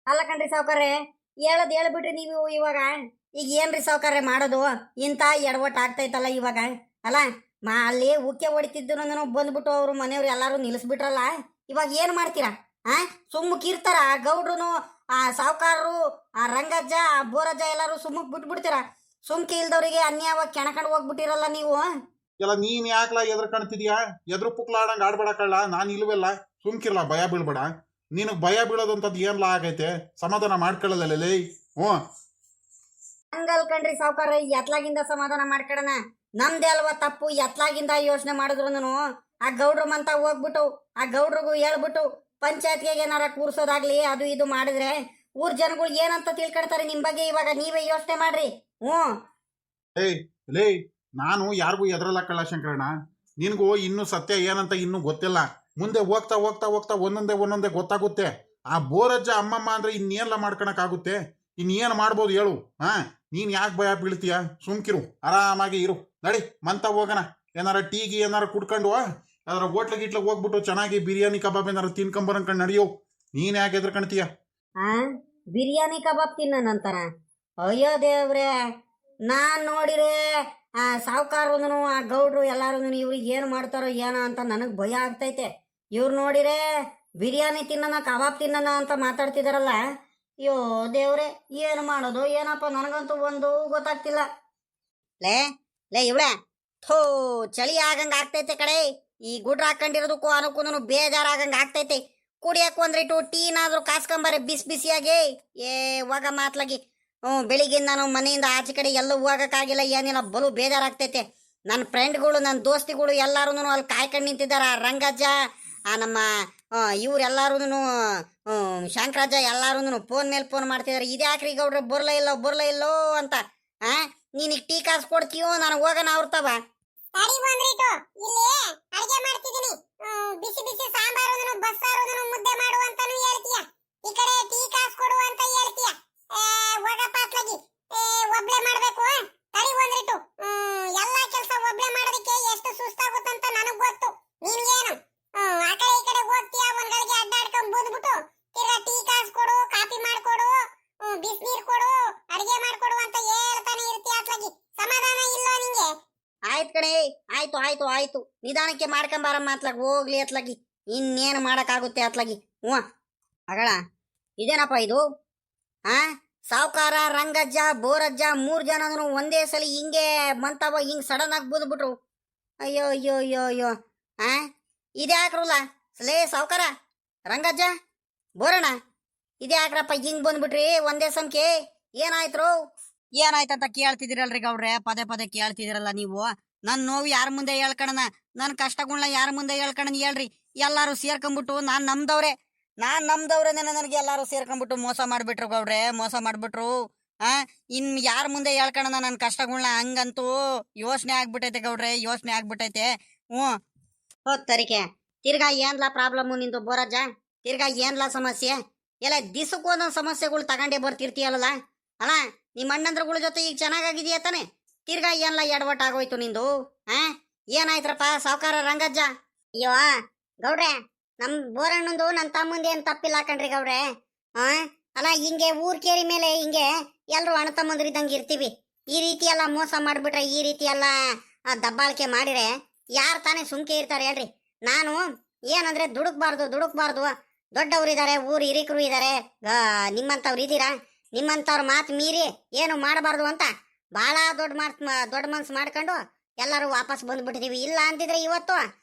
ಅಲ್ಲ ಕಣ್ರಿ ಸಾವ್ಕಾರ್ರೆ, ಹೇಳದ್ ಹೇಳ್ಬಿಟ್ರಿ ನೀವು ಇವಾಗ. ಈಗ ಏನ್ರಿ ಸಾವ್ಕಾರ್ರೆ ಮಾಡೋದು? ಇಂಥ ಎಡವಟ್ಟು ಆಗ್ತೈತಲ್ಲ ಇವಾಗ. ಅಲ್ಲ ಅಲ್ಲಿ ಉಕ್ಕೆ ಹೊಡಿತಿದ್ದು ಬಂದ್ಬಿಟ್ಟು ಅವ್ರು ಮನೆಯವ್ರು ಎಲ್ಲಾರು ನಿಲ್ಲಿಸ್ಬಿಟ್ರಲ್ಲ. ಇವಾಗ ಏನ್ ಮಾಡ್ತೀರಾ? ಸುಮ್ಮಕ್ಕಿರ್ತಾರ ಗೌಡ್ರು, ಆ ಸಾವ್ಕಾರರು, ಆ ರಂಗಜ್ಜ, ಆ ಬೋರಜ್ಜ ಎಲ್ಲಾರು ಸುಮ್ಮಕ್ ಬಿಟ್ಬಿಡ್ತೀರಾ? ಸುಮ್ಕೆ ಇಲ್ದವ್ರಿಗೆ ಅನ್ಯಾಯವಾಗಿ ಕೆಣಕೊಂಡು ಹೋಗ್ಬಿಟ್ಟಿರಲ್ಲ ನೀವು. ಎಲ್ಲ ನೀನ್ ಯಾಕ್ಲಾ ಎದ್ರ ಕಾಣ್ತಿದ್ಯಾ? ಎದ್ರು ಪುಕ್ಲಾಡಂಗ್ ಆಡ್ಬೇಡ ಕಳ್ಳ. ನಾನ್ ಇಲ್ವೆಲ್ಲ ಸುಮ್ಕಿರ್ಲ, ಭಯ ಬೀಳ್ಬೇಡ. ನಿನಗ್ ಭಯ ಬೀಳೋದಂತದ್ ಏನ್ಲಾ ಆಗೈತೆ? ಸಮಾಧಾನ ಮಾಡ್ಕೊಳ್ಳಲ್ಲ. ಹ್ಞೂ ಹಂಗಲ್ ಕಣ್ರಿ ಸಾವ್ಕಾರ, ಎತ್ಲಾಗಿಂದ ಸಮಾಧಾನ ಮಾಡ್ಕೊಳಣ. ನಮ್ದೇ ಅಲ್ವಾ ತಪ್ಪು? ಎತ್ಲಾಗಿಂದ ಯೋಚನೆ ಮಾಡಿದ್ರು ಆ ಗೌಡ್ರ ಮಂತ ಹೋಗ್ಬಿಟ್ಟು ಆ ಗೌಡ್ರಿಗೂ ಹೇಳ್ಬಿಟ್ಟು ಪಂಚಾಯತ್ಗೆ ಏನಾರ ಕೂರ್ಸೋದಾಗ್ಲಿ ಅದು ಇದು ಮಾಡಿದ್ರೆ ಊರ್ ಜನಗಳು ಏನಂತ ತಿಳ್ಕೊಳ್ತಾರೆ ನಿಮ್ ಬಗ್ಗೆ. ಇವಾಗ ನೀವೇ ಯೋಚನೆ ಮಾಡ್ರಿ. ಲೇ, ನಾನು ಯಾರಿಗೂ ಎದ್ರಲ್ಲ ಕಳ್ಳ ಶಂಕರಣ್ಣ. ನಿನ್ಗೂ ಇನ್ನು ಸತ್ಯ ಏನಂತ ಇನ್ನೂ ಗೊತ್ತಿಲ್ಲ. ಮುಂದೆ ಹೋಗ್ತಾ ಹೋಗ್ತಾ ಹೋಗ್ತಾ ಒಂದೊಂದೇ ಗೊತ್ತಾಗುತ್ತೆ. ಆ ಬೋರಜ್ಜ ಅಮ್ಮಮ್ಮ ಅಂದ್ರೆ ಇನ್ನೇನ್ಲ ಮಾಡ್ಕೊಳಕ್ ಆಗುತ್ತೆ? ಇನ್ನೇನ್ ಮಾಡ್ಬೋದು ಹೇಳು? ನೀನ್ ಯಾಕೆ ಭಯ ಬೀಳ್ತೀಯ? ಸುಮ್ಕಿರು, ಆರಾಮಾಗಿ ಇರು. ನಡಿ ಮಂತ ಹೋಗೋಣ. ಏನಾರ ಟೀಗಿ ಏನಾರ ಕುಡ್ಕೊಂಡು ಯಾವ್ದಾರ ಹೋಟ್ಲಿಗೆ ಹೋಗ್ಬಿಟ್ಟು ಚೆನ್ನಾಗಿ ಬಿರಿಯಾನಿ ಕಬಾಬ್ ಏನಾರ ತಿನ್ಕೊಂಬರಂಕಂಡು ನಡಿಯೋ. ನೀನ್ ಯಾಕೆ ಎದ್ರಕಣ್ತೀಯ? ಬಿರಿಯಾನಿ ಕಬಾಬ್ ತಿನ್ನಂತಾರ? ಅಯ್ಯೋ ದೇವ್ರೆ, ನಾನ್ ನೋಡಿರೆ ಆ ಸಾವ್ಕಾರನು ಆ ಗೌಡ್ರು ಎಲ್ಲಾರು ಇವ್ರಿಗೆ ಏನ್ ಮಾಡ್ತಾರೋ ಏನೋ ಅಂತ ನನಗ್ ಭಯ ಆಗ್ತೈತೆ. ಇವ್ರು ನೋಡಿರೆ ಬಿರಿಯಾನಿ ತಿನ್ನೋಣ ಕಬಾಬ್ ತಿನ್ನೋಣ ಅಂತ ಮಾತಾಡ್ತಿದಾರಲ್ಲ. ಅಯ್ಯೋ ದೇವ್ರೆ, ಏನು ಮಾಡೋದು ಏನಪ್ಪ? ನನಗಂತೂ ಒಂದು ಗೊತ್ತಾಗ್ತಿಲ್ಲ. ಲೇ ಇವಳೆ, ಥೋ, ಚಳಿ ಆಗಂಗ ಆಗ್ತೈತೆ ಕಡೆ. ಈ ಗುಡ್ರ ಹಾಕೊಂಡಿರೋದಕ್ಕೂ ಅನುಕೂನು ಬೇಜಾರಾಗಂಗ ಆಗ್ತೈತೆ. ಕುಡಿಯಕ್ ಒಂದ್ರಿಟ್ಟು ಟೀನಾದ್ರೂ ಕಾಸ್ಕೊಂಬಾರೆ ಬಿಸಿ ಬಿಸಿಯಾಗಿ. ಹೋಗ ಮಾತ್ಲಾಗಿ. ಬೆಳಿಗ್ಗೆ ನಾನು ಮನೆಯಿಂದ ಆಚೆ ಕಡೆ ಎಲ್ಲೂ ಹೋಗಕ್ಕಾಗಿಲ್ಲ, ಏನಿಲ್ಲ, ಬಲು ಬೇಜಾರಾಗ್ತೈತೆ. ನನ್ನ ಫ್ರೆಂಡ್ಗಳು, ನನ್ನ ದೋಸ್ತಿಗಳು ಎಲ್ಲಾರು ಅಲ್ಲಿ ಕಾಯ್ಕೊಂಡು ನಿಂತಿದ್ದಾರ. ರಂಗಜ್ಜ, ನಮ್ಮ ಇವ್ರೆಲ್ಲಾರು, ಶಂಕರಜ್ಜ ಎಲ್ಲಾರು ಫೋನ್ ಮೇಲೆ ಫೋನ್ ಮಾಡ್ತಿದಾರೆ. ಇದ್ಯಾಕ್ರಿ ಗೌಡ್ರೆ ಬರ್ಲ ಇಲ್ಲೋ ಅಂತ. ನೀನಿಗ್ ಟೀ ಕಾಸು ಕೊಡ್ತೀಯೋ? ನನಗೆ ಹೋಗೋಣ ಅವ್ರತವ. ಬಿಸಿ ಬಿಸಿ ಸಾಂಬಾರು ಬಸ್ಸಾರು ಮುದ್ದೆ ಮಾಡು ಅಂತಾನು ಹೇಳ್ತೀಯ, ಈ ಕಡೆ ಟೀ ಕಾಸು ಕೊಡು ಅಂತ ಹೇಳ್ತೀಯ. ಹೋಗಪ್ಪಾತ್ಲಾಗಿ ಒಬ್ಳೆ ಮಾಡ್ಬೇಕು. ತಡಿ ಒಂದ್ರಿಟ್ಟು. ಎಲ್ಲಾ ಕೆಲಸ ಒಬ್ಳೆ ಮಾಡೋದಕ್ಕೆ ಎಷ್ಟು ಸುಸ್ತಾಗುತ್ತಂತ ನನಗ್ ಗೊತ್ತು. ನಿನ್ಗೇನು ಆ ಕಡೆ ಈ ಕಡೆ ಹೋಗ್ತೀಯ, ಒಂದ್ಗಳಿಗೆ ಅಡ್ಡಾಡ್ಕೊಂಡ್ ಬಂದ್ಬಿಟ್ಟು ತಿರ್ಗಾ ಟೀ ಕಾಸು ಕೊಡು, ಕಾಫಿ ಮಾಡ್ಕೊಡು, ಬಿಸಿನೀರ್ ಕೊಡು, ಅಡಿಗೆ ಮಾಡ್ಕೊಡು ಅಂತ ಹೇಳ್ತಾನೆ ಇರ್ತೀಯ. ಅತ್ಲಾಗಿ ಸಮಾಧಾನ ಇಲ್ಲ ನಿಂಗೆ? ಆಯ್ತು ಕಣೆ, ಆಯ್ತು ನಿಧಾನಕ್ಕೆ ಮಾಡ್ಕೊಂಬಾರಮ್ಮ ಅತ್ಲಾಗಿ. ಹೋಗ್ಲಿ ಅತ್ಲಾಗಿ, ಇನ್ನೇನು ಮಾಡಕ್ಕಾಗುತ್ತೆ ಅತ್ಲಾಗಿ. ಅಗಳ ಇದೇನಪ್ಪ ಇದು? ಸಾವ್ಕಾರ, ರಂಗಜ್ಜ, ಬೋರಜ್ಜ 3 ಜನ ಒಂದೇ ಸಲ ಹಿಂಗೆ ಮಂತವ, ಹಿಂಗ್ ಸಡನ್ ಆಗಿ ಬಂದ್ಬಿಟ್ರು. ಅಯ್ಯೋ ಇದ್ಯಾಕ್ರಲ್ಲ? ಲೇ ಸಾವ್ಕಾರ, ರಂಗಜ್ಜ, ಬೋರಣ್ಣ, ಇದ್ಯಾಕ್ರಪ್ಪ ಹಿಂಗ್ ಬಂದ್ಬಿಟ್ರಿ ಒಂದೇ ಸಂಖ್ಯೆ? ಏನಾಯ್ತಂತ ಕೇಳ್ತಿದಿರಲ್ರಿ ಗೌಡ್ರೆ? ಪದೇ ಕೇಳ್ತಿದಿರಲ್ಲ ನೀವು. ನನ್ ನೋವು ಯಾರ ಮುಂದೆ ಹೇಳ್ಕಣನ, ನನ್ ಕಷ್ಟಗಳನ್ನ ಯಾರ ಮುಂದೆ ಹೇಳ್ಕಣನ್ ಹೇಳ್ರಿ? ಎಲ್ಲಾರು ಸೇರ್ಕೊಂಡ್ಬಿಟ್ಟು ನಾನ್ ನಮ್ದವ್ರೇನೆ ನನಗೆ ಎಲ್ಲಾರು ಸೇರ್ಕೊಂಡ್ಬಿಟ್ಟು ಮೋಸ ಮಾಡ್ಬಿಟ್ರು ಗೌಡ್ರೆ, ಮೋಸ ಮಾಡ್ಬಿಟ್ರು. ಇನ್ ಯಾರ ಮುಂದೆ ಹೇಳ್ಕಣನ ನನ್ ಕಷ್ಟಗಳನ್ನ? ಹಂಗಂತೂ ಯೋಚನೆ ಆಗ್ಬಿಟ್ಟೈತೆ ಗೌಡ್ರೆ, ಯೋಚನೆ ಆಗ್ಬಿಟ್ಟೈತೆ. ತರಿಕೆ ತಿರ್ಗಾ ಏನ್ಲಾ ಪ್ರಾಬ್ಲಮ್ಮು ನಿಂದು ಬೋರಜ್ಜ? ತಿರ್ಗಾ ಏನ್ಲಾ ಸಮಸ್ಯೆ? ಎಲ್ಲ ದಿಸಕ್ಕೂ ಒಂದೊಂದು ಸಮಸ್ಯೆಗಳು ತಗೊಂಡೇ ಬರ್ತಿರ್ತೀಯಲ್ಲ. ಅಲ್ಲ, ನಿಮ್ಮ ಅಣ್ಣಂದ್ರಗಳ ಜೊತೆ ಈಗ ಚೆನ್ನಾಗಿದೆಯಾ ತಾನೆ? ತಿರ್ಗಾ ಏನ್ಲಾ ಎಡವಟ್ ಆಗೋಯ್ತು ನಿಂದು? ಏನಾಯ್ತ್ರಪ್ಪ ಸಾವ್ಕಾರ ರಂಗಜ್ಜ? ಅಯ್ಯೋ ಗೌಡ್ರೆ, ನಮ್ ಬೋರಣ್ಣಂದು ನನ್ ತಮ್ಮಂದು ಏನ್ ತಪ್ಪಿಲ್ಲ ಕಣ್ರಿ ಗೌಡ್ರೆ. ಅಲ್ಲ, ಹಿಂಗೆ ಊರ್ ಕೇರಿ ಮೇಲೆ ಹಿಂಗೆ ಎಲ್ರು ಅಣ್ಣ ತಮ್ಮಂದ್ರಿದ್ದಂಗೆ ಇರ್ತೀವಿ. ಈ ರೀತಿ ಎಲ್ಲ ಮೋಸ ಮಾಡ್ಬಿಟ್ರೆ, ಈ ರೀತಿ ಎಲ್ಲ ದಬ್ಬಾಳಿಕೆ ಮಾಡಿದ್ರೆ ಯಾರು ತಾನೇ ಸುಮ್ಕೆ ಇರ್ತಾರೆ ಹೇಳ್ರಿ? ನಾನು ಏನಂದ್ರೆ ದುಡುಕ್ಬಾರ್ದು. ದೊಡ್ಡವ್ರಿದ್ದಾರೆ, ಊರ್ ಹಿರಿಕರು ಇದ್ದಾರೆ, ನಿಮ್ಮಂತವ್ರು ಇದ್ದೀರಾ. ನಿಮ್ಮಂತವ್ರ ಮಾತು ಮೀರಿ ಏನು ಮಾಡಬಾರ್ದು ಅಂತ ಬಹಳ ದೊಡ್ಡ ಮನ್ಸು ಮಾಡ್ಕೊಂಡು ಎಲ್ಲರೂ ವಾಪಸ್ ಬಂದ್ಬಿಟ್ಟಿದೀವಿ. ಇಲ್ಲ ಅಂತಿದ್ರೆ ಇವತ್ತು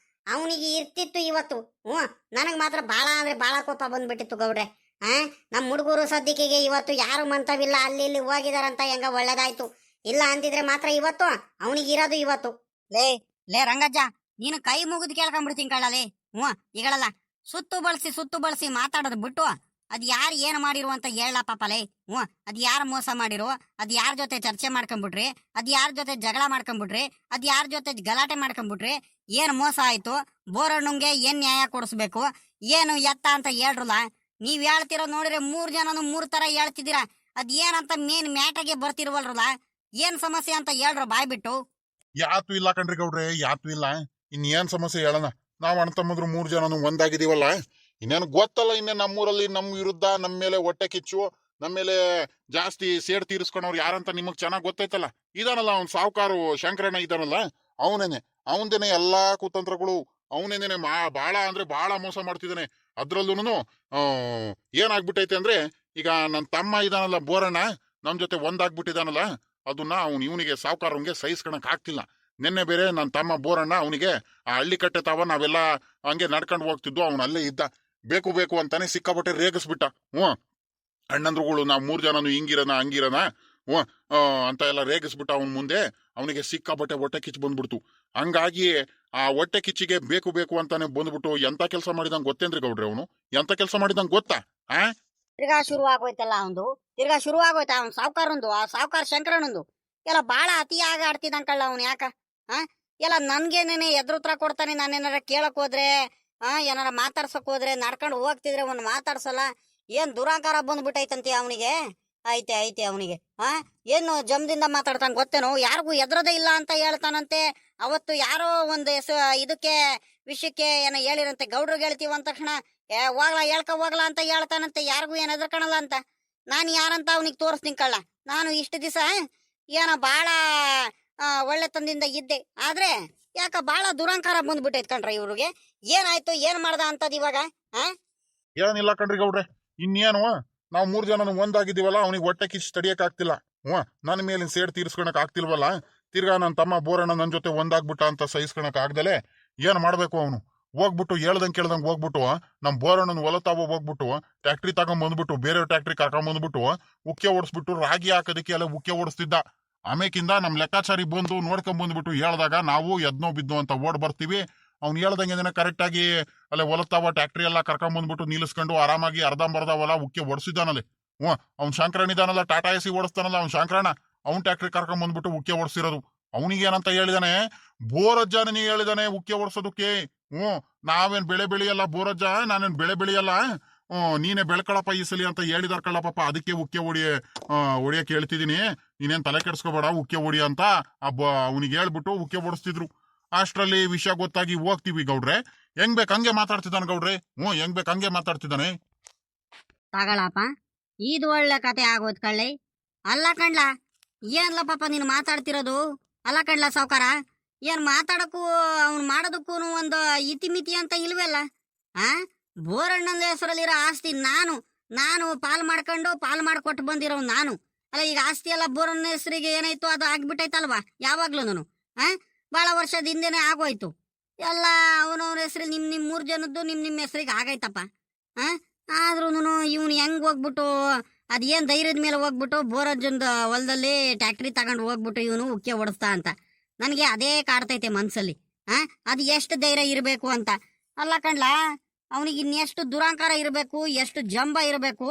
ಅವನಿಗೆ ಇರ್ತಿತ್ತು ಇವತ್ತು. ನನಗ್ ಮಾತ್ರ ಬಾಳ ಅಂದ್ರೆ ಬಾಳ ಕೋಪ ಬಂದ್ಬಿಟ್ಟಿತ್ತು ಗೌಡ್ರೆ. ನಮ್ ಹುಡುಗರು ಸದ್ಯಕ್ಕೆ ಇವತ್ತು ಯಾರು ಮಂತವಿಲ್ಲ, ಅಲ್ಲಿ ಇಲ್ಲಿ ಹೋಗಿದಾರಂತ ಹೆಂಗ ಒಳ್ಳೇದಾಯ್ತು. ಇಲ್ಲ ಅಂತಿದ್ರೆ ಮಾತ್ರ ಇವತ್ತು ಅವನಿಗೆ ಇರೋದು ಇವತ್ತು. ಲೇ ರಂಗಜ್ಜ, ನೀನು ಕೈ ಮುಗಿದು ಕೇಳ್ಕೊಂಡ್ಬಿಡ್ತೀನಿ ಕಳ್ಳಲೇ. ಈಗಳಲ್ಲ, ಸುತ್ತು ಬಳಸಿ ಮಾತಾಡೋದು ಬಿಟ್ಟು ಅದ್ ಯಾರು ಏನು ಮಾಡಿರು ಅಂತ ಹೇಳ ಪಾಪಲೇ. ಅದ್ ಯಾರು ಮೋಸ ಮಾಡಿರು, ಅದ್ ಯಾರ ಜೊತೆ ಚರ್ಚೆ ಮಾಡ್ಕೊಂಡ್ಬಿಟ್ರಿ, ಅದ್ ಯಾರ ಜೊತೆ ಜಗಳ ಮಾಡ್ಕೊಂಡ್ಬಿಟ್ರಿ, ಅದ್ ಯಾರ ಜೊತೆ ಗಲಾಟೆ ಮಾಡ್ಕೊಂಡ್ಬಿಟ್ರಿ, ಏನ್ ಮೋಸ ಆಯ್ತು? ಬೋರಣ್ಣಂಗೆ ಏನ್ ನ್ಯಾಯ ಕೊಡಿಸ್ಬೇಕು, ಏನು ಎತ್ತ ಅಂತ ಹೇಳ್ರಲ್ಲ. ನೀವ್ ಹೇಳ್ತಿರೋ ನೋಡಿದ್ರೆ 3 ಜನನು 3 ತರ ಹೇಳ್ತಿದ್ದೀರಾ. ಅದ್ ಏನಂತ ಮೇನ್ ಮ್ಯಾಟರ್ಗೆ ಬರ್ತಿರುವಲ್ರಲ್ಲ. ಏನ್ ಸಮಸ್ಯೆ ಅಂತ ಹೇಳ್ರು ಬಾಯ್ ಬಿಟ್ಟು. ಯಾತು ಇಲ್ಲ ಕಣ್ರಿ ಗೌಡ್ರೆ, ಯಾತು ಇಲ್ಲ. ಇನ್ ಏನ್ ಸಮಸ್ಯೆ ಹೇಳೋಣ? ನಾವ್ ಅಣ್ಣ ತಮ್ಮದ್ರು 3 ಜನನು ಒಂದಾಗಿದೀವಲ್ಲ, ಇನ್ನೇನು ಗೊತ್ತಲ್ಲ, ಇನ್ನೇನು ನಮ್ಮೂರಲ್ಲಿ ನಮ್ಮ ವಿರುದ್ಧ ನಮ್ಮ ಮೇಲೆ ಹೊಟ್ಟೆ ಕಿಚ್ಚು, ನಮ್ಮ ಮೇಲೆ ಜಾಸ್ತಿ ಸೇಡ್ ತೀರಿಸ್ಕೊಂಡವ್ರು ಯಾರಂತ ನಿಮಗ್ ಚೆನ್ನಾಗ್ ಗೊತ್ತೈತಲ್ಲ. ಇದಾನಲ್ಲ ಅವ್ನ್ ಸಾವುಕಾರು ಶಂಕರಣ್ಣ ಇದಾನಲ್ಲ, ಅವನೇನೆ, ಅವಂದೇನೆ ಎಲ್ಲಾ ಕುತಂತ್ರಗಳು, ಅವನೇನೇನೆ ಬಾಳ ಅಂದ್ರೆ ಬಾಳ ಮೋಸ ಮಾಡ್ತಿದ್ದಾನೆ. ಅದ್ರಲ್ಲೂನು ಏನಾಗ್ಬಿಟ್ಟೈತೆ ಅಂದ್ರೆ, ಈಗ ನನ್ನ ತಮ್ಮ ಇದಾನಲ್ಲ ಬೋರಣ್ಣ, ನಮ್ ಜೊತೆ ಒಂದಾಗ್ಬಿಟ್ಟಿದಾನಲ್ಲ, ಅದನ್ನ ಇವನಿಗೆ ಸಾವುಕಾರನ್ಗೆ ಸಹಿಸ್ಕೊಳಕ್ ಆಗ್ತಿಲ್ಲ. ನಿನ್ನೆ ಬೇರೆ ನನ್ನ ತಮ್ಮ ಬೋರಣ್ಣ ಅವನಿಗೆ ಆ ಹಳ್ಳಿ ಕಟ್ಟೆ ತಾವ ನಾವೆಲ್ಲ ಹಂಗೆ ನಡ್ಕೊಂಡು ಹೋಗ್ತಿದ್ವು, ಅವನು ಅಲ್ಲೇ ಇದ್ದ, ಬೇಕು ಬೇಕು ಅಂತಾನೆ ಸಿಕ್ಕಾಪಟ್ಟೆ ರೇಗಿಸ್ಬಿಟ್ಟ. ಅಣ್ಣಂದ್ರುಗಳು ನಾವ್ 3 ಜನನು ಹಿಂಗಿರನ ಹಂಗಿರನ ಅಂತ ಎಲ್ಲ ರೇಗಿಸ್ಬಿಟ್ಟ. ಅವನ್ ಮುಂದೆ ಅವನಿಗೆ ಸಿಕ್ಕಾಪಟ್ಟೆ ಹೊಟ್ಟೆ ಕಿಚ್ಚು ಬಂದ್ಬಿಡ್ತು. ಹಂಗಾಗಿ ಆ ಹೊಟ್ಟೆ ಕಿಚ್ಚಿಗೆ ಬೇಕು ಬೇಕು ಅಂತಾನೆ ಬಂದ್ಬಿಟ್ಟು ಎಂತ ಕೆಲಸ ಮಾಡಿದಂಗ್ ಗೊತ್ತೇನ್ರಿ ಗೌಡ್ರಿ, ಅವನು ಎಂತ ಕೆಲಸ ಮಾಡಿದಂಗ್ ಗೊತ್ತಾ? ತಿರ್ಗಾ ಶುರು ಆಗೋಯ್ತಲ್ಲ ಅವಂದು, ತಿರ್ಗಾ ಶುರು ಆಗೋಯ್ತ ಅವ್ನ್ ಸಾವ್ಕಾರಂದು, ಆ ಸಾವ್ಕಾರ ಶಂಕರಣ್ಣಂದು ಎಲ್ಲ ಬಾಳ ಅತಿಯಾಗಿ ಆಡ್ತಿದಂಕಳ್ಳ ಅವ್ನು. ಯಾಕ ಎಲ್ಲ ನನ್ಗೇನೇನೆ ಎದುರುತ್ರ ಕೊಡ್ತಾನೆ. ನಾನೇನಾರ ಕೇಳಕ್ ಹೋದ್ರೆ ಏನಾರ ಮಾತಾಡ್ಸಕ್ ಹೋದ್ರೆ ನಡ್ಕೊಂಡು ಹೋಗ್ತಿದ್ರೆ ಒಂದ್ ಮಾತಾಡ್ಸಲ್ಲ. ಏನ್ ದುರಾಕಾರ ಬಂದ್ಬಿಟ್ಟೈತಂತೆ ಅವನಿಗೆ. ಐತೆ ಐತೆ ಅವನಿಗೆ ಏನು ಜಮ್ದಿಂದ ಮಾತಾಡ್ತಾನ ಗೊತ್ತೇನೋ, ಯಾರಿಗೂ ಎದ್ರದೇ ಇಲ್ಲ ಅಂತ ಹೇಳ್ತಾನಂತೆ. ಅವತ್ತು ಯಾರೋ ಒಂದು ಇದಕ್ಕೆ ವಿಷಯಕ್ಕೆ ಏನೋ ಹೇಳಿರಂತೆ, ಗೌಡ್ರಿಗೆ ಹೇಳ್ತೀವಿ ಅಂದ ತಕ್ಷಣ ಹೋಗ್ಲಾ ಹೋಗ್ಲಾ ಅಂತ ಹೇಳ್ತಾನಂತೆ, ಯಾರಿಗೂ ಏನ್ ಎದ್ರಕಣಲ್ಲ ಅಂತ. ನಾನು ಯಾರಂತ ಅವನಿಗೆ ತೋರಿಸ್ತೀನಿ ಕಳ್ಳ. ನಾನು ಇಷ್ಟು ದಿವಸ ಏನೋ ಬಾಳ ಒಳ್ಳೆ ತಂದಿಂದ ಇದ್ದೆ, ಆದ್ರೆ ಯಾಕ ಬಾಳ ದುರಂಕಾರ ಬಂದ್ಬಿಟ್ಟೈತ್ ಕಣ್ರ ಇವ್ರಿಗೆ. ಏನಾಯ್ತು, ಏನ್ ಮಾಡ್ದ ಅಂತದ್ ಇವಾಗ? ಏನಿಲ್ಲ ಕಣ್ರಿ ಗೌಡ್ರೆ, ಇನ್ನೇನು ನಾವು 3 ಜನನು ಒಂದಾಗಿದ್ದೀವಲ್ಲ, ಅವನಿಗೆ ಹೊಟ್ಟೆ ಕಿಚ್ಚು ತಡಿಯಕ್ ಆಗ್ತಿಲ್ಲ. ನನ್ನ ಮೇಲಿನ ಸೇಡ್ ತೀರ್ಸ್ಕೊಳಕ್ ಆಗ್ತಿಲ್ವಲ್ಲ, ತಿರ್ಗಾ ನನ್ನ ತಮ್ಮ ಬೋರಣ್ಣ ನನ್ನ ಜೊತೆ ಒಂದಾಗ್ಬಿಟ್ಟ ಅಂತ ಸಹಿಸ್ಕೊಳಕ್ ಆಗ್ದಲೆ ಏನ್ ಮಾಡ್ಬೇಕು, ಅವನು ಹೋಗ್ಬಿಟ್ಟು ಹೇಳ್ದಂಗೆ ಕೇಳ್ದಂಗೆ ಹೋಗ್ಬಿಟ್ಟು ನಮ್ ಬೋರಣ್ಣನ ಹೊಲತಾವ ಹೋಗ್ಬಿಟ್ಟು ಟ್ಯಾಕ್ಟ್ರಿ ತಗೊಂಡ್ಬಂದ್ಬಿಟ್ಟು ಬೇರೆ ಟ್ಯಾಕ್ಟ್ರಿ ಕರ್ಕೊಂಡ್ಬಂದ್ಬಿಟ್ಟು ಉಕ್ಕೆ ಓಡಿಸ್ಬಿಟ್ಟು ರಾಗಿ ಹಾಕೋದಕ್ಕೆ ಎಲ್ಲ ಉಕ್ಕೆ ಓಡಿಸ್ತಿದ್ದ. ಆಮೇಕಿಂದ ನಮ್ ಲೆಕ್ಕಾಚಾರಿ ಬಂದು ನೋಡ್ಕೊಂಡ್ ಹೇಳ್ದಾಗ ನಾವು ಎದ್ನೋ ಬಿದ್ದು ಅಂತ ಓಡ್ ಬರ್ತೀವಿ. ಅವ್ನು ಹೇಳ್ದಂಗೆ ಕರೆಕ್ಟ್ ಆಗಿ ಅಲ್ಲೇ ಹೊಲತಾವ ಟ್ಯಾಕ್ಟ್ರಿ ಎಲ್ಲ ಕರ್ಕೊಂಡ್ಬಂದ್ಬಿಟ್ಟು ನಿಲ್ಲಿಸ್ಕೊಂಡು ಆರಾಮಾಗಿ ಅರ್ಧಂಬರ್ಧ ಹೊಲ ಉಕ್ಕೆ ಓಡಿಸಿದಾನಲ್ಲಿ. ಅವ್ನ್ ಶಂಕರಣ್ಣ ಇದಾನಲ್ಲ, ಟಾಟಾ ಎಸಿ ಓಡಿಸ್ತಾನಲ್ಲ ಅವ್ನ್ ಶಂಕರಣ್ಣ, ಅವ್ನ್ ಟ್ಯಾಕ್ಟ್ರಿ ಕರ್ಕೊಂಡ್ಬಂದ್ಬಿಟ್ಟು ಉಕ್ಕೆ ಓಡಿಸಿರೋದು. ಅವನಿಗೆ ಏನಂತ ಹೇಳಿದಾನೆ, ಬೋರಜ್ಜ ನನಗೆ ಹೇಳಿದಾನೆ ಉಕ್ಕೆ ಓಡಿಸೋದಕ್ಕೆ. ನಾವೇನ್ ಬೆಳೆ ಬೆಳೆಯಲ್ಲ ಬೋರಜ್ಜ, ನಾನೇನ್ ಬೆಳೆ ಬೆಳೆಯಲ್ಲ, ನೀನೇ ಬೆಳ್ಕೊಳಪ್ಪ ಈ ಸಲಿ ಅಂತ ಹೇಳಿದಾರ ಕಳ್ಳಪ್ಪ. ಅದಕ್ಕೆ ಉಕ್ಕೆ ಹೊಡಿಯಕ್ಕೆ ಹೇಳ್ತಿದೀನಿ, ನೀನೇನ್ ತಲೆ ಕೆಡ್ಸ್ಕೊಬೇಡ ಉಕ್ಕೆ ಹೊಡಿ ಅಂತ ಅವನಿಗೆ ಹೇಳ್ಬಿಟ್ಟು ಉಕ್ಕೆ ಓಡಿಸ್ತಿದ್ರು. ಅಷ್ಟ್ರಲ್ಲಿ ವಿಷಯ ಗೊತ್ತಾಗಿ ಹೋಗ್ತೀವಿ ಗೌಡ್ರೆ. ಹೆಂಗ್ ಬೇಕ್ ಹಂಗೆ ಮಾತಾಡ್ತಿದ್ದಾನೆ ಗೌಡ್ರೆ. ಹೆಂಗ್ ಬೇಕ್ ಹಂಗೆ ಮಾತಾಡ್ತಿದ್ದಾನೆ. ತಗಳಪ್ಪ, ಇದು ಒಳ್ಳೆ ಕತೆ ಆಗೋಯ್ತು ಕಳ್ಳಿ. ಅಲ್ಲ ಕಣ್ಲ, ಏನ್ಲ ಪಾಪ ನೀನು ಮಾತಾಡ್ತಿರೋದು? ಅಲ್ಲ ಕಣ್ಲ ಸಾವ್ಕಾರ, ಏನ್ ಮಾತಾಡಕ್ಕೂ ಅವ್ನು ಮಾಡೋದಕ್ಕೂ ಒಂದು ಇತಿಮಿತಿ ಅಂತ ಇಲ್ವಲ್ಲ? ಬೋರಣ್ಣನ ಹೆಸರಲ್ಲಿರೋ ಆಸ್ತಿ ನಾನು ಪಾಲ್ ಮಾಡ್ಕೊಟ್ಟು ಬಂದಿರೋ ನಾನು. ಅಲ್ಲ ಈಗ ಆಸ್ತಿ ಎಲ್ಲ ಬೋರಣ್ಣನ ಹೆಸರಿಗೆ ಏನಾಯ್ತು ಅದು ಆಗ್ಬಿಟ್ಟೈತಲ್ವಾ ಯಾವಾಗ್ಲೂನು. ಬಹಳ ವರ್ಷದ ಹಿಂದೆನೆ ಆಗೋಯ್ತು ಎಲ್ಲ. ಅವನವನ ಹೆಸರಲ್ಲಿ ನಿಮ್ 3 ಜನದ್ದು ನಿಮ್ ಹೆಸರಿಗೆ ಆಗೈತಪ್ಪ. ಆದ್ರೂನು ಇವ್ನು ಹೆಂಗ್ ಹೋಗ್ಬಿಟ್ಟು ಅದೇನ್ ಧೈರ್ಯದ ಮೇಲೆ ಹೋಗ್ಬಿಟ್ಟು ಬೋರಜ್ಜಂದ ಹೊಲದಲ್ಲಿ ಟ್ಯಾಕ್ಟ್ರಿ ತಗೊಂಡು ಹೋಗ್ಬಿಟ್ಟು ಇವನು ಉಕ್ಕೆ ಓಡಿಸ್ತಾ ಅಂತ ನನಗೆ ಅದೇ ಕಾಡ್ತೈತೆ ಮನ್ಸಲ್ಲಿ. ಅದು ಎಷ್ಟು ಧೈರ್ಯ ಇರಬೇಕು ಅಂತ. ಅಲ್ಲ ಕಣ್ಲಾ, ಅವನಿಗೆ ಇನ್ನೆಷ್ಟು ದುರಾಂಕಾರ ಇರಬೇಕು, ಎಷ್ಟು ಜಂಬ ಇರಬೇಕು,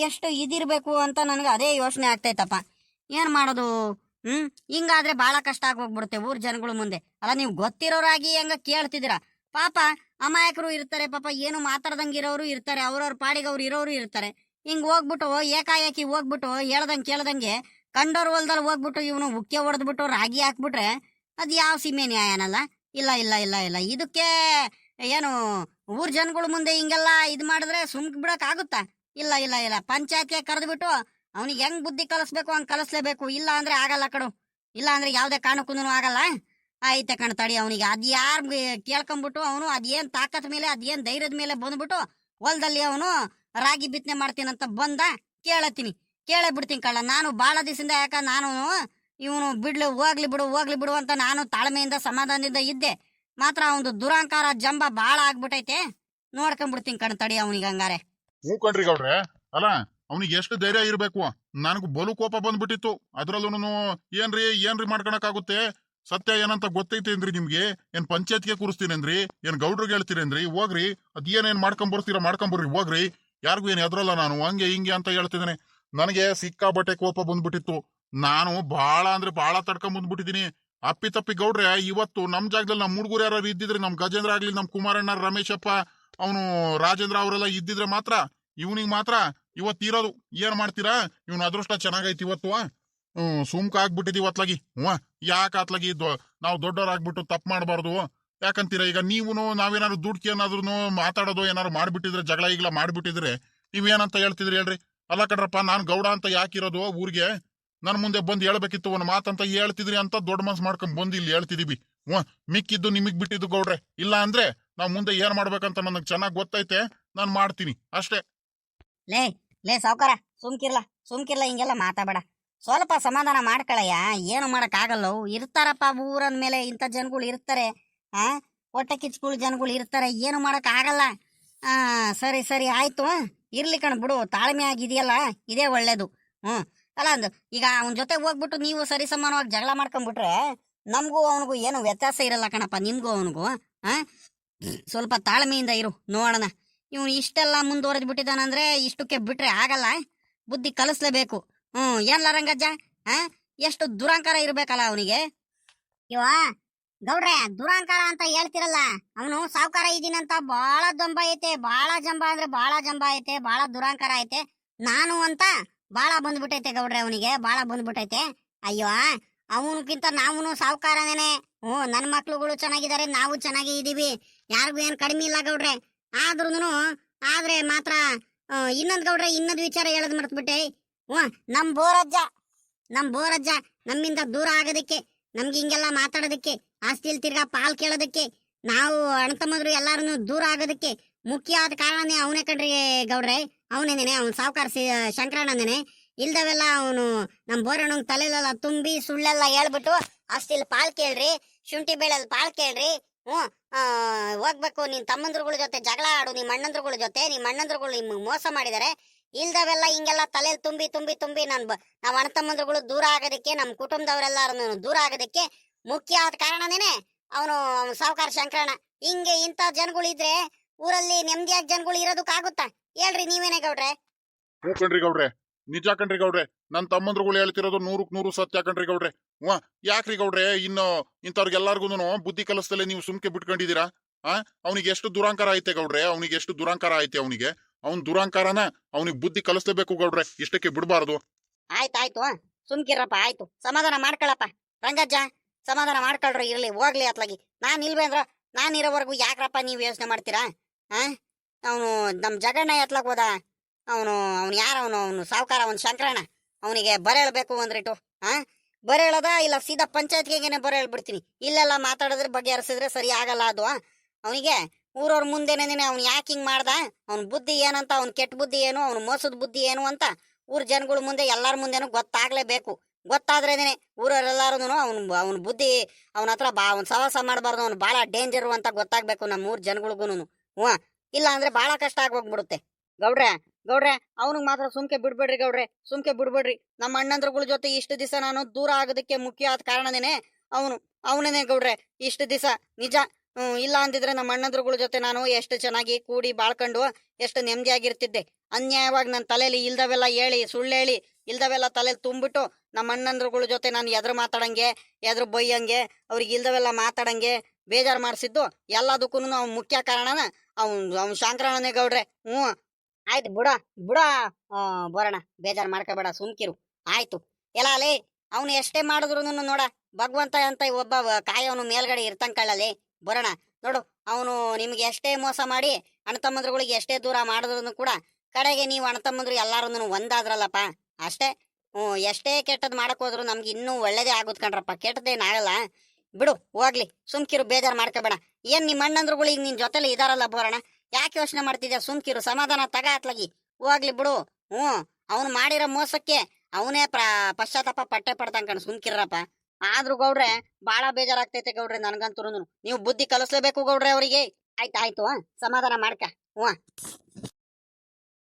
ಎಷ್ಟು ಇದಿರ್ಬೇಕು ಅಂತ ನನಗೆ ಅದೇ ಯೋಚನೆ ಆಗ್ತೈತಪ್ಪ. ಏನ್ ಮಾಡೋದು? ಹಿಂಗಾದ್ರೆ ಬಹಳ ಕಷ್ಟ ಆಗೋಗ್ಬಿಡುತ್ತೆ ಊರ್ ಜನಗಳ ಮುಂದೆ. ಅಲ್ಲ, ನೀವು ಗೊತ್ತಿರೋರಾಗಿ ಹೆಂಗ ಕೇಳ್ತಿದ್ದೀರಾ? ಪಾಪ ಅಮಾಯಕರು ಇರ್ತಾರೆ, ಪಾಪ ಏನು ಮಾತಾಡ್ದಂಗಿರೋರು ಇರ್ತಾರೆ, ಅವ್ರವ್ರ ಪಾಡಿಗೆ ಅವ್ರು ಇರೋರು ಇರ್ತಾರೆ. ಹಿಂಗ್ ಹೋಗ್ಬಿಟ್ಟು ಏಕಾಏಕಿ ಹೋಗ್ಬಿಟ್ಟು ಹೇಳ್ದಂಗೆ ಕೇಳ್ದಂಗೆ ಕಂಡೋರ್ ಹೊಲ್ದಲ್ಲಿ ಹೋಗ್ಬಿಟ್ಟು ಇವನು ಉಕ್ಕೆ ಹೊಡೆದ್ಬಿಟ್ಟು ರಾಗಿ ಹಾಕ್ಬಿಟ್ರೆ ಅದ್ ಯಾವ ಸೀಮೆ ನ್ಯಾಯನಲ್ಲ? ಇಲ್ಲ ಇಲ್ಲ ಇಲ್ಲ ಇಲ್ಲ, ಇದಕ್ಕೆ ಏನು ಊರ್ ಜನಗಳ ಮುಂದೆ ಹಿಂಗೆಲ್ಲ ಇದ್ ಮಾಡಿದ್ರೆ ಸುಮ್ಕ್ ಬಿಡಕ್ ಆಗುತ್ತಾ? ಇಲ್ಲ ಇಲ್ಲ ಇಲ್ಲ, ಪಂಚಾಯತ್ಗೆ ಕರೆದ್ಬಿಟ್ಟು ಅವನಿಗೆ ಹೆಂಗ್ ಬುದ್ಧಿ ಕಲಿಸ್ಬೇಕು ಹಂಗ್ ಕಲಿಸ್ಲೇಬೇಕು. ಇಲ್ಲ ಅಂದ್ರೆ ಆಗಲ್ಲ ಕಡು, ಇಲ್ಲ ಅಂದ್ರೆ ಯಾವ್ದೇ ಕಾರಣಕ್ಕೂ ಆಗಲ್ಲ. ಆಯ್ತೆ ಕಣ್ ತಡಿ, ಅವನಿಗೆ ಅದ್ಯಾರ್ ಕೇಳ್ಕೊಂಡ್ಬಿಟ್ಟು ಅವನು ಅದೇನ್ ತಾಕತ್ ಮೇಲೆ ಅದೇನ್ ಧೈರ್ಯದ ಮೇಲೆ ಬಂದ್ಬಿಟ್ಟು ಹೊಲದಲ್ಲಿ ಅವನು ರಾಗಿ ಬಿತ್ತನೆ ಮಾಡ್ತೀನಂತ ಬಂದ ಕೇಳೇ ಬಿಡ್ತೀನಿ ಕಳ್ಳ. ನಾನು ಬಾಳ ದಿವಸದಿಂದ ಯಾಕ ನಾನು ಇವನು ಹೋಗ್ಲಿ ಬಿಡು ಅಂತ ನಾನು ತಾಳ್ಮೆಯಿಂದ ಸಮಾಧಾನದಿಂದ ಇದ್ದೆ. ಮಾತ್ರ ಅವನು ದುರಾಂಕಾರ ಜಂಬ ಬಾಳ ಆಗ್ಬಿಟ್ಟೈತೆ, ನೋಡ್ಕೊಂಡ್ಬಿಡ್ತೀನಿ ಕಣ್ ತಡಿ ಅವನಿಗೆ ಹಂಗಾರೆ. ಹ್ಞೂ ಕಣ್ರಿ ಗೌಡ್ರೆ, ಅಲ್ಲ ಅವನಿಗೆ ಎಷ್ಟು ಧೈರ್ಯ ಇರ್ಬೇಕು. ನನಗೂ ಬಲು ಕೋಪ ಬಂದ್ಬಿಟ್ಟಿತ್ತು. ಅದ್ರಲ್ಲೂ ಏನ್ರಿ ಮಾಡ್ಕೊಳಕಾಗುತ್ತೆ? ಸತ್ಯ ಏನಂತ ಗೊತ್ತೈತೇನ್ರಿ ನಿಮ್ಗೆ? ಏನ್ ಪಂಚಾಯತ್ಗೆ ಕೂರಿಸ್ತೀನೇನ್ರಿ? ಏನ್ ಗೌಡ್ರಿಗೆ ಹೇಳ್ತೀರೇನ್ರಿ? ಹೋಗ್ರಿ, ಅದೇನೇನ್ ಮಾಡ್ಕೊಂಬರ್ರಿ ಹೋಗ್ರಿ, ಯಾರಿಗೂ ಏನ್ ಎದ್ರಲ್ಲ ನಾನು ಹಂಗೆ ಹಿಂಗೆ ಅಂತ ಹೇಳ್ತಿದ್ದೇನೆ. ನನಗೆ ಸಿಕ್ಕಾಬಟ್ಟೆ ಕೋಪ ಬಂದ್ಬಿಟ್ಟಿತ್ತು. ನಾನು ಬಹಳ ಅಂದ್ರೆ ಬಹಳ ತಡ್ಕೊಂಡ್ ಬಂದ್ಬಿಟ್ಟಿದೀನಿ. ಅಪ್ಪಿ ಗೌಡ್ರೆ, ಇವತ್ತು ನಮ್ ಜಾಗದಲ್ಲಿ ನಮ್ ಹುಡುಗರು ಯಾರು ಇದ್ದಿದ್ರೆ, ನಮ್ ಗಜೇಂದ್ರ ಆಗ್ಲಿ, ನಮ್ ಕುಮಾರಣ್ಣ, ರಮೇಶಪ್ಪ, ಅವನು ರಾಜೇಂದ್ರ ಅವರೆಲ್ಲ ಇದ್ದಿದ್ರೆ ಮಾತ್ರ ಇವನಿಗೆ ಮಾತ್ರ ಇವತ್ತಿರೋದು. ಏನ್ ಮಾಡ್ತೀರಾ? ಇವನ್ ಅದೃಷ್ಟ ಚೆನ್ನಾಗೈತಿ ಇವತ್ತು. ಸುಮ್ಕ ಆಗ್ಬಿಟ್ಟಿದೀವಿ ಅತ್ಲಾಗಿ. ಯಾಕೆ ಅತ್ಲಾಗಿ ನಾವು ದೊಡ್ಡವರಾಗ್ಬಿಟ್ಟು ತಪ್ಪು ಮಾಡಬಾರ್ದು? ಯಾಕಂತೀರ ಈಗ ನೀವು ನಾವೇನಾದ್ರು ದುಡ್ಡು ಏನಾದ್ರು ಮಾತಾಡೋದು ಏನಾದ್ರು ಮಾಡ್ಬಿಟ್ಟಿದ್ರೆ ಜಗಳ ಈಗಲ ಮಾಡ್ಬಿಟ್ಟಿದ್ರೆ ನೀವೇನಂತ ಹೇಳ್ತಿದ್ರಿ ಹೇಳ್ರಿ? ಅಲ್ಲ ಕಣ್ರಪ್ಪ, ನಾನ್ ಗೌಡ ಅಂತ ಯಾಕಿರೋದು ಊರಿಗೆ, ನನ್ ಮುಂದೆ ಬಂದು ಹೇಳ್ಬೇಕಿತ್ತು ಒಂದು ಮಾತಂತ ಹೇಳ್ತಿದ್ರಿ ಅಂತ ದೊಡ್ಡ ಮನ್ಸ್ ಮಾಡ್ಕೊಂಡ್ ಬಂದು ಇಲ್ಲಿ ಹೇಳ್ತಿದೀವಿ. ಮಿಕ್ಕಿದ್ದು ನಿಮಗ್ ಬಿಟ್ಟಿದ್ದು ಗೌಡ್ರೆ. ಇಲ್ಲ ಅಂದ್ರೆ ನಾವ್ ಮುಂದೆ ಏನ್ ಮಾಡ್ಬೇಕಂತ ನನಗ್ ಚೆನ್ನಾಗ್ ಗೊತ್ತೈತೆ, ನಾನ್ ಮಾಡ್ತೀನಿ ಅಷ್ಟೇ. ಲೇ ಲೇ ಸಾವ್ಕಾರ, ಸುಮ್ಕಿರ್ಲ ಹಿಂಗೆಲ್ಲ ಮಾತಾಬೇಡ. ಸ್ವಲ್ಪ ಸಮಾಧಾನ ಮಾಡ್ಕೊಳಯ್ಯ. ಏನು ಮಾಡಕ್ ಆಗಲ್ಲ, ಇರ್ತಾರಪ್ಪ ಊರನ್ ಮೇಲೆ ಇಂಥ ಜನಗಳು ಇರ್ತಾರೆ. ಹೊಟ್ಟೆ ಕಿಚ್ಗಳು ಜನಗಳು ಇರ್ತಾರೆ, ಏನು ಮಾಡಕ್ ಆಗಲ್ಲ. ಸರಿ ಸರಿ ಆಯ್ತು, ಇರ್ಲಿ ಕಣ್ ಬಿಡು. ತಾಳ್ಮೆ ಆಗಿದೆಯಲ್ಲ, ಇದೇ ಒಳ್ಳೇದು. ಅಲ್ಲ ಅಂದ್ ಈಗ ಅವನ ಜೊತೆ ಹೋಗ್ಬಿಟ್ಟು ನೀವು ಸರಿ ಸಮಾನವಾಗಿ ಜಗಳ ಮಾಡ್ಕೊಂಡ್ಬಿಟ್ರೆ ನಮಗೂ ಅವನಿಗೂ ಏನು ವ್ಯತ್ಯಾಸ ಇರಲ್ಲ ಕಣಪ್ಪ, ನಿಮ್ಗೂ ಅವನಿಗೂ. ಸ್ವಲ್ಪ ತಾಳ್ಮೆಯಿಂದ ಇರು, ನೋಡೋಣ. ಇವನು ಇಷ್ಟೆಲ್ಲ ಮುಂದುವರೆದು ಬಿಟ್ಟಿದ್ದಾನಂದ್ರೆ ಇಷ್ಟಕ್ಕೆ ಬಿಟ್ರೆ ಆಗಲ್ಲ, ಬುದ್ಧಿ ಕಲಿಸ್ಲೇಬೇಕು. ಏನ್ಲ ರಂಗಜ್ಜ, ಎಷ್ಟು ದುರಾಂಕಾರ ಇರ್ಬೇಕಲ್ಲ ಅವನಿಗೆ. ಇವ ಗೌಡ್ರೆ, ದುರಾಂಕಾರ ಅಂತ ಹೇಳ್ತಿರಲ್ಲ, ಅವನು ಸಾವುಕಾರ ಇದೀನಂತ ಬಾಳ ಜಂಬ ಐತೆ, ಬಾಳ ಜಂಬ ಅಂದ್ರೆ ಬಾಳ ಜಂಬ ಐತೆ, ಬಾಳ ದುರಾಂಕಾರ ಐತೆ. ನಾನು ಅಂತ ಬಾಳ ಬಂದ್ಬಿಟ್ಟೈತೆ ಗೌಡ್ರೆ, ಅವನಿಗೆ ಬಾಳ ಬಂದ್ಬಿಟ್ಟೈತೆ. ಅಯ್ಯೋ, ಅವನಕ್ಕಿಂತ ನಾವೂನು ಸಾವುಕಾರನೇನೆ. ನನ್ನ ಮಕ್ಳುಗಳು ಚೆನ್ನಾಗಿದ್ದಾರೆ, ನಾವು ಚೆನ್ನಾಗಿ ಇದೀವಿ, ಯಾರಿಗೂ ಏನ್ ಕಡಿಮೆ ಇಲ್ಲ ಗೌಡ್ರೆ. ಆದ್ರೆ ಮಾತ್ರ ಇನ್ನೊಂದ್ ಗೌಡ್ರೆ, ಇನ್ನೊಂದು ವಿಚಾರ ಹೇಳದ್ ಮರ್ತ್ಬಿಟ್ಟೆ. ನಮ್ ಬೋರಜ್ಜ ನಮ್ಮಿಂದ ದೂರ ಆಗೋದಕ್ಕೆ, ನಮ್ಗೆ ಹಿಂಗೆಲ್ಲ ಮಾತಾಡೋದಕ್ಕೆ, ಆಸ್ತಿಲ್ ತಿರ್ಗಾ ಪಾಲ್ ಕೇಳೋದಕ್ಕೆ, ನಾವು ಅಣ್ತಮ್ಮದ್ರು ಎಲ್ಲಾರು ದೂರ ಆಗೋದಕ್ಕೆ ಮುಖ್ಯವಾದ ಕಾರಣನೇ ಅವನೇ ಕಣ್ರಿ ಗೌಡ್ರೆ. ಅವನೇನೇನೆ, ಅವ್ನು ಸಾವುಕಾರ ಶಂಕರಣ್ಣನೇನೆ. ಇಲ್ದವೆಲ್ಲ ಅವನು ನಮ್ ಬೋರಣ್ಣಂಗ್ ತಲೆಲೆಲ್ಲ ತುಂಬಿ ಸುಳ್ಳೆಲ್ಲ ಹೇಳ್ಬಿಟ್ಟು ಆಸ್ತಿಲ್ ಪಾಲ್ ಕೇಳ್ರಿ, ಶುಂಠಿ ಬೇಳೆಲ್ ಪಾಲ್ ಕೇಳ್ರಿ, ಹೋಗ್ಬೇಕು ನಿನ್ ತಮ್ಮಂದ್ರುಗಳ ಜೊತೆ ಜಗಳ ಆಡು, ನಿಮ್ ಅಣ್ಣಂದ್ರುಗಳ ಜೊತೆ, ನಿಮ್ ಅಣ್ಣಂದ್ರುಗಳು ನಿಮ್ಗೆ ಮೋಸ ಮಾಡಿದಾರೆ, ಇಲ್ದವೆಲ್ಲ ಹಿಂಗೆಲ್ಲ ತಲೆಯಲ್ಲಿ ತುಂಬಿ ತುಂಬಿ ತುಂಬಿ ನಾವ್ ಅಣ್ಣ ತಮ್ಮಂದ್ರುಗಳು ದೂರ ಆಗೋದಕ್ಕೆ, ನಮ್ ಕುಟುಂಬದವರೆಲ್ಲಾರು ದೂರ ಆಗೋದಕ್ಕೆ ಮುಖ್ಯವಾದ ಕಾರಣನೇನೆ ಅವನು ಸಾವುಕಾರ ಶಂಕರಣ್ಣ. ಹಿಂಗೆ ಇಂಥ ಜನಗಳಿದ್ರೆ ಊರಲ್ಲಿ ನೆಮ್ಮದಿಯಾಗಿ ಜನಗಳು ಇರೋದಕ್ಕಾಗುತ್ತಾ ಹೇಳ್ರಿ? ನೀವೇನೇ ಗೌಡ್ರೆ? ಕಣ್ರಿ ಗೌಡ್ರೆ, ನಿಜ ಕಣ್ರಿ ಗೌಡ್ರೆ, ನನ್ ತಮ್ಮಂದ್ರುಗಳು ಹೇಳ್ತಿರೋದು 100ಕ್ಕೆ 100 ಸತ್ಯ ಕಣ್ರಿ ಗೌಡ್ರೆ. ಯಾಕ್ರಿ ಗೌಡ್ರೆ, ಇನ್ನು ಇಂಥವ್ರಿಗೆಲ್ಲಾರ್ಗು ಬುದ್ಧಿ ಕಲಿಸ್ತಲೇ ನೀವು ಸುಮ್ಕೆ ಬಿಟ್ಕೊಂಡಿದೀರಾ? ಅವನಿಗೆ ಎಷ್ಟು ದುರಾಂಕಾರ ಐತೆ ಗೌಡ್ರೆ, ಅವನಿಗೆ ಎಷ್ಟು ದುರಾಂಕಾರ ಐತೆ ಅವನಿಗೆ. ಅವ್ನ್ ದುರಾಂಕಾರನ ಅವನಿಗೆ ಬುದ್ಧಿ ಕಲಿಸ್ಲೇಬೇಕು ಗೌಡ್ರೆ, ಇಷ್ಟಕ್ಕೆ ಬಿಡಬಾರ್ದು. ಆಯ್ತಾಯ್ತು, ಸುಮ್ಕಿರಪ್ಪ, ಆಯ್ತು, ಸಮಾಧಾನ ಮಾಡ್ಕೊಳಪ್ಪ. ರಂಗಜ್ಜ, ಸಮಾಧಾನ ಮಾಡ್ಕೊಳ್ರಿ, ಇರ್ಲಿ ಹೋಗ್ಲಿ ಅತ್ಲಾಗಿ. ನಾನ್ ಇಲ್ವೇ ಅಂದ್ರ ನಾನ್ ಇರೋವರೆಗೂ ಯಾಕ್ರಪ್ಪ ನೀವು ಯೋಚನೆ ಮಾಡ್ತೀರಾ? ಅವನು ನಮ್ ಜಗಣ್ಣ ಎತ್ಲಾಗ ಹೋದ, ಅವನು ಯಾರವನು ಸಾವುಕಾರ, ಅವನ್ ಶಂಕರಣ್ಣ. ಅವನಿಗೆ ಬರೆ ಹೇಳ್ಬೇಕು ಅಂದ್ರಿಟ್ಟು. ಬರೆ ಹೇಳದ ಇಲ್ಲ ಸೀದಾ ಪಂಚಾಯತ್ಗೆನೆ ಬರೆ ಹೇಳ್ಬಿಡ್ತೀನಿ. ಇಲ್ಲೆಲ್ಲ ಮಾತಾಡಿದ್ರೆ ಬಗೆಹರಿಸಿದ್ರೆ ಸರಿ ಆಗಲ್ಲ ಅದು. ಅವನಿಗೆ ಊರವ್ರ ಮುಂದೆನೇನೆ ಅವ್ನು ಯಾಕೆ ಹಿಂಗ್ ಮಾಡ್ದ, ಅವ್ನ ಬುದ್ಧಿ ಏನಂತ, ಅವ್ನ ಕೆಟ್ಟ ಬುದ್ಧಿ ಏನು, ಅವ್ನ ಮೋಸದ ಬುದ್ಧಿ ಏನು ಅಂತ ಊರ್ ಜನಗಳ ಮುಂದೆ ಎಲ್ಲಾರ ಮುಂದೆನೂ ಗೊತ್ತಾಗ್ಲೇಬೇಕು. ಗೊತ್ತಾದ್ರೇನೆ ಊರವರೆಲ್ಲಾರು ಅವ್ನ ಬುದ್ಧಿ, ಅವನ ಹತ್ರ ಅವ್ನ ಸವಾಸ ಮಾಡಬಾರ್ದು, ಅವ್ನು ಬಹಳ ಡೇಂಜರ್ ಅಂತ ಗೊತ್ತಾಗ್ಬೇಕು ನಮ್ಮ ಊರ್ ಜನಗಳಿಗೂನು. ಇಲ್ಲ ಅಂದ್ರೆ ಬಹಳ ಕಷ್ಟ ಆಗೋಗ್ಬಿಡುತ್ತೆ. ಗೌಡ್ರೆ ಅವನಿಗೆ ಮಾತ್ರ ಸುಮ್ಕೆ ಬಿಡ್ಬೇಡ್ರಿ ಗೌಡ್ರೆ, ಸುಮ್ಕೆ ಬಿಡ್ಬೇಡ್ರಿ. ನಮ್ಮ ಅಣ್ಣಂದ್ರಗಳ ಜೊತೆ ಇಷ್ಟು ದಿವಸ ನಾನು ದೂರ ಆಗೋದಕ್ಕೆ ಮುಖ್ಯವಾದ ಕಾರಣನೇನೆ ಅವನೇನೆ ಗೌಡ್ರೆ, ಇಷ್ಟು ದಿವಸ ನಿಜ. ಇಲ್ಲ ಅಂದಿದ್ರೆ ನಮ್ಮ ಅಣ್ಣಂದ್ರಗಳ ಜೊತೆ ನಾನು ಎಷ್ಟು ಚೆನ್ನಾಗಿ ಕೂಡಿ ಬಾಳ್ಕೊಂಡು ಎಷ್ಟು ನೆಮ್ಮದಿಯಾಗಿರ್ತಿದ್ದೆ. ಅನ್ಯಾಯವಾಗಿ ನನ್ನ ತಲೆಯಲ್ಲಿ ಇಲ್ದವೆಲ್ಲ ಹೇಳಿ, ಸುಳ್ಳು ಹೇಳಿ, ಇಲ್ದವೆಲ್ಲ ತಲೆಯಲ್ಲಿ ತುಂಬಿಟ್ಟು ನಮ್ಮ ಅಣ್ಣಂದ್ರಗಳ ಜೊತೆ ನಾನು ಎದುರು ಮಾತಾಡಂಗೆ, ಎದುರು ಬೈಯಂಗೆ, ಅವ್ರಿಗೆ ಇಲ್ದವೆಲ್ಲ ಮಾತಾಡಂಗೆ ಬೇಜಾರು ಮಾಡಿಸಿದ್ದು ಎಲ್ಲದಕ್ಕೂ ಅವ್ನ ಮುಖ್ಯ ಕಾರಣನ ಅವ್ನು ಶಂಕರಣ್ಣನೇ ಗೌಡ್ರೆ. ಆಯ್ತು ಬಿಡ ಬೋರಣ್ಣ, ಬೇಜಾರು ಮಾಡ್ಕೋಬೇಡ, ಸುಮ್ಕಿರು. ಆಯ್ತು ಎಲ್ಲ ಅಲೇ, ಅವನು ಎಷ್ಟೇ ಮಾಡಿದ್ರು ನೋಡ, ಭಗವಂತ ಅಂತ ಒಬ್ಬ ಕಾಯೋನು ಮೇಲ್ಗಡೆ ಇರ್ತಂಕಳ್ಳಲ್ಲಿ ಬೋರಣ್ಣ. ನೋಡು, ಅವನು ನಿಮ್ಗೆ ಎಷ್ಟೇ ಮೋಸ ಮಾಡಿ ಅಣ್ಣ ತಮ್ಮಂದ್ರುಗಳಿಗೆ ಎಷ್ಟೇ ದೂರ ಮಾಡಿದ್ರು ಕೂಡ ಕಡೆಗೆ ನೀವು ಅಣ್ಣ ತಮ್ಮಂದ್ರು ಎಲ್ಲಾರು ಒಂದಾದ್ರಲ್ಲಪ್ಪ, ಅಷ್ಟೇ. ಎಷ್ಟೇ ಕೆಟ್ಟದ್ ಮಾಡಕ್ ಹೋದ್ರು ನಮ್ಗೆ ಇನ್ನೂ ಒಳ್ಳೇದೇ ಆಗುತ್ ಕಣ್ರಪ್ಪ, ಕೆಟ್ಟದೇನಾಗಲ್ಲ. ಬಿಡು ಹೋಗ್ಲಿ, ಸುಮ್ಕಿರು, ಬೇಜಾರು ಮಾಡ್ಕೋಬೇಡ. ಏನ್ ನಿಮ್ಮ ಅಣ್ಣಂದ್ರುಗಳು ಈಗ ನಿನ್ ಜೊತೆಲಿ ಇದಾರಲ್ಲ ಬೋರಣ್ಣ, ಯಾಕೆ ಯೋಚನೆ ಮಾಡ್ತಿದ್ಯಾ? ಸುಮ್ಕಿರು, ಸಮಾಧಾನ ತಗ ಅತ್ಲಾಗಿ, ಹೋಗ್ಲಿ ಬಿಡು. ಅವನು ಮಾಡಿರೋ ಮೋಸಕ್ಕೆ ಅವನೇ ಪಶ್ಚಾತ್ತಾಪ ಪಟ್ಟೆ ಪಡ್ತಾನ ಕಣ್, ಸುಮ್ಕಿರಪ್ಪ. ಆದ್ರೂ ಗೌಡ್ರೆ ಬಾಳ ಬೇಜಾರಾಗ್ತೈತೆ ಗೌಡ್ರೆ ನನ್ಗಂತೂ. ನೀವು ಬುದ್ಧಿ ಕಲಿಸ್ಲೇಬೇಕು ಗೌಡ್ರೆ ಅವರಿಗೆ. ಆಯ್ತಾಯ್ತು, ಸಮಾಧಾನ ಮಾಡ್ಕ.